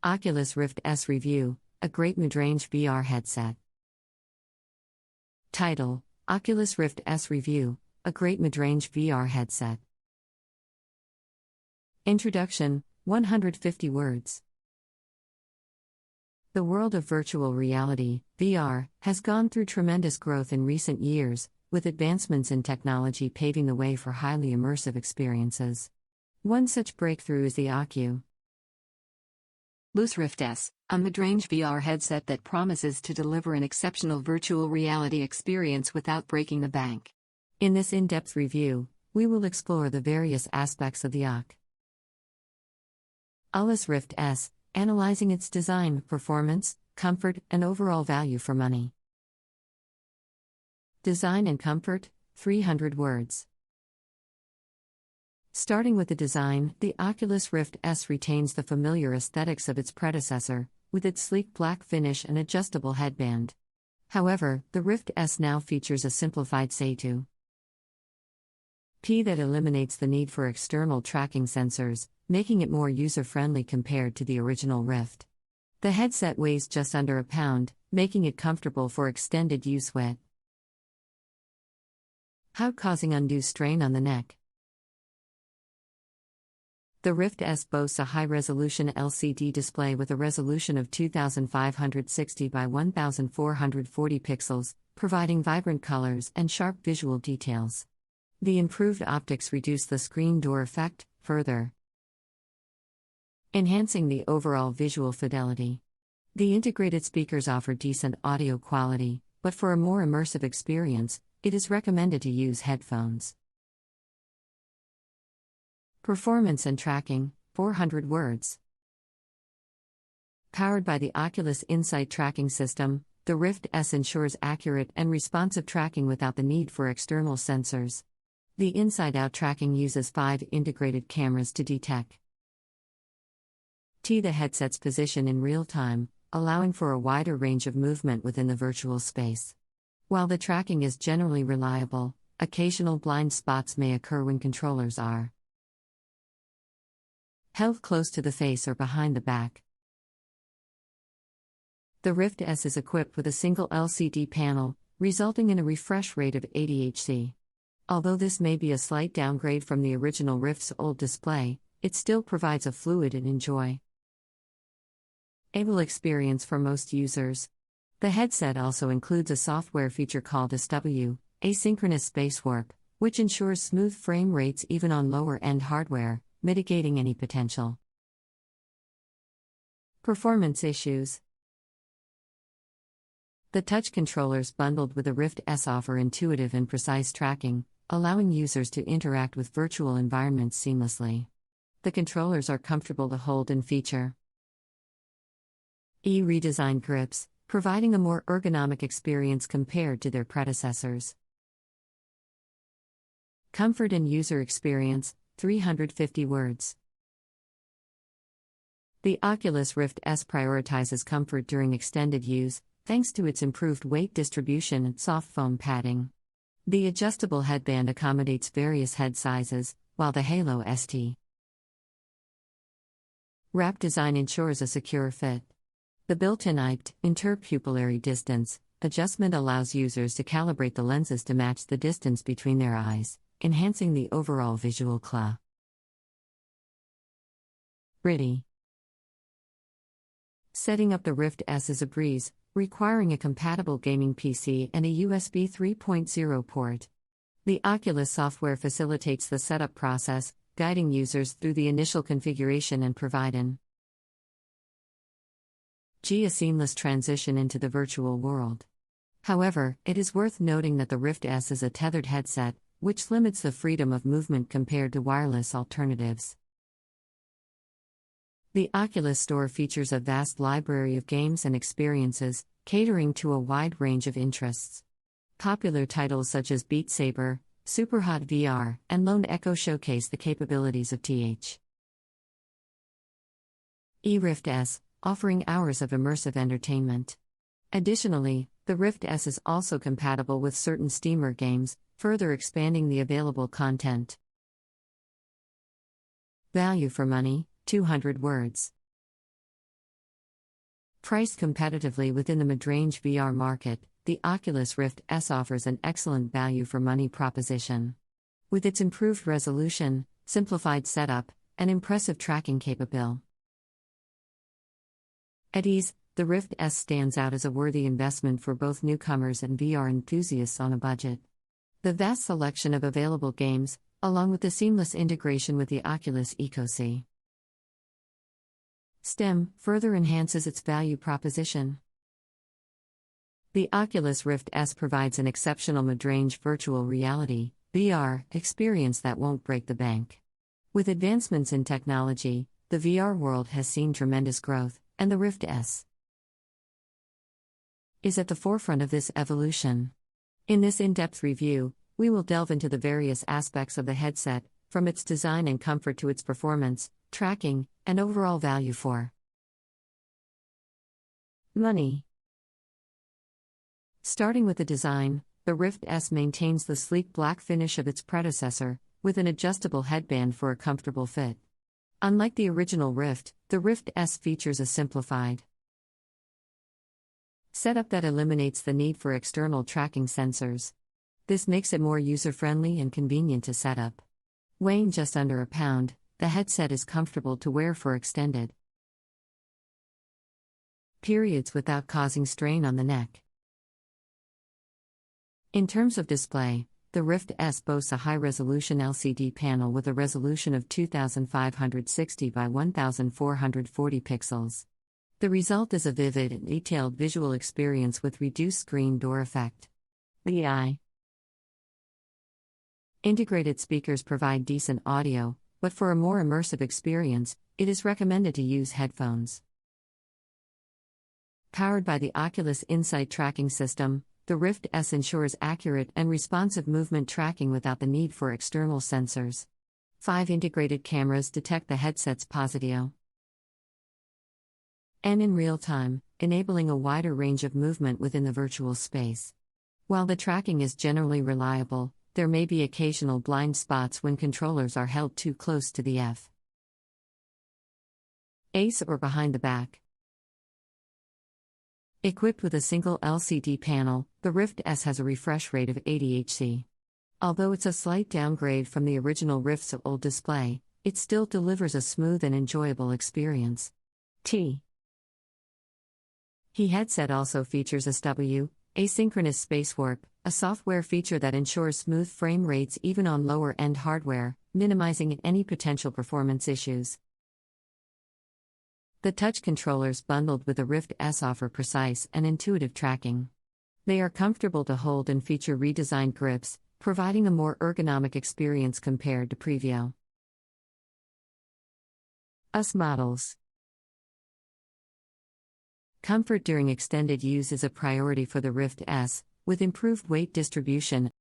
Oculus Rift S Review, a Great MidRange VR Headset. Title: Oculus Rift S Review, a Great MidRange VR Headset. Introduction: 150 words. The world of virtual reality, VR, has gone through tremendous growth in recent years, with advancements in technology paving the way for highly immersive experiences. One such breakthrough is the Oculus Rift S, a mid-range VR headset that promises to deliver an exceptional virtual reality experience without breaking the bank. In this in-depth review, we will explore the various aspects of the Oculus Rift S, analyzing its design, performance, comfort, and overall value for money. Design and comfort, 300 words. Starting with the design, the Oculus Rift S retains the familiar aesthetics of its predecessor, with its sleek black finish and adjustable headband. However, the Rift S now features a simplified Say-to P that eliminates the need for external tracking sensors, making it more user-friendly compared to the original Rift. The headset weighs just under a pound, making it comfortable for extended use without causing undue strain on the neck. The Rift S boasts a high-resolution LCD display with a resolution of 2560 by 1440 pixels, providing vibrant colors and sharp visual details. The improved optics reduce the screen door effect, further enhancing the overall visual fidelity. The integrated speakers offer decent audio quality, but for a more immersive experience, it is recommended to use headphones. Performance and tracking, 400 words. Powered by the Oculus Insight tracking system, the Rift S ensures accurate and responsive tracking without the need for external sensors. The inside-out tracking uses 5 integrated cameras to detect the headset's position in real time, allowing for a wider range of movement within the virtual space. While the tracking is generally reliable, occasional blind spots may occur when controllers are held close to the face or behind the back. The Rift S is equipped with a single LCD panel, resulting in a refresh rate of 80 Hz. Although this may be a slight downgrade from the original Rift's old display, it still provides a fluid and enjoyable experience for most users. The headset also includes a software feature called SW, asynchronous space warp, which ensures smooth frame rates even on lower-end hardware, mitigating any potential performance issues. The touch controllers bundled with the Rift S offer intuitive and precise tracking, allowing users to interact with virtual environments seamlessly. The controllers are comfortable to hold and feature redesigned grips, providing a more ergonomic experience compared to their predecessors. Comfort and user experience, 350 words. The Oculus Rift S prioritizes comfort during extended use, thanks to its improved weight distribution and soft foam padding. The adjustable headband accommodates various head sizes, while the Halo ST wrap design ensures a secure fit. The built-in interpupillary distance adjustment allows users to calibrate the lenses to match the distance between their eyes, enhancing the overall visual clarity. Setting up the Rift S is a breeze, requiring a compatible gaming PC and a USB 3.0 port. The Oculus software facilitates the setup process, guiding users through the initial configuration and providing a seamless transition into the virtual world. However, it is worth noting that the Rift S is a tethered headset, which limits the freedom of movement compared to wireless alternatives. The Oculus Store features a vast library of games and experiences, catering to a wide range of interests. Popular titles such as Beat Saber, Superhot VR, and Lone Echo showcase the capabilities of Rift S, offering hours of immersive entertainment. Additionally, the Rift S is also compatible with certain Steamer games, further expanding the available content. Value for money, 200 words. Priced competitively within the mid-range VR market, the Oculus Rift S offers an excellent value for money proposition. With its improved resolution, simplified setup, and impressive tracking capability. At ease, the Rift S stands out as a worthy investment for both newcomers and VR enthusiasts on a budget. The vast selection of available games, along with the seamless integration with the Oculus ecosystem, further enhances its value proposition. The Oculus Rift S provides an exceptional mid-range virtual reality (VR) experience that won't break the bank. With advancements in technology, the VR world has seen tremendous growth, and the Rift S is at the forefront of this evolution. In this in-depth review, we will delve into the various aspects of the headset, from its design and comfort to its performance, tracking, and overall value for money. Starting with the design, the Rift S maintains the sleek black finish of its predecessor, with an adjustable headband for a comfortable fit. Unlike the original Rift, the Rift S features a simplified setup that eliminates the need for external tracking sensors. This makes it more user-friendly and convenient to set up. Weighing just under a pound, the headset is comfortable to wear for extended periods without causing strain on the neck. In terms of display, the Rift S boasts a high-resolution LCD panel with a resolution of 2560 by 1440 pixels. The result is a vivid and detailed visual experience with reduced screen door effect. The integrated speakers provide decent audio, but for a more immersive experience, it is recommended to use headphones. Powered by the Oculus Insight tracking system, the Rift S ensures accurate and responsive movement tracking without the need for external sensors. 5 integrated cameras detect the headset's position and in real time, enabling a wider range of movement within the virtual space. While the tracking is generally reliable, there may be occasional blind spots when controllers are held too close to the face or behind the back. Equipped with a single LCD panel, the Rift S has a refresh rate of 80 Hz. Although it's a slight downgrade from the original Rift's old display, it still delivers a smooth and enjoyable experience. The headset also features ASW, asynchronous space warp, a software feature that ensures smooth frame rates even on lower-end hardware, minimizing any potential performance issues. The touch controllers bundled with the Rift S offer precise and intuitive tracking. They are comfortable to hold and feature redesigned grips, providing a more ergonomic experience compared to previous models. Comfort during extended use is a priority for the Rift S, with improved weight distribution,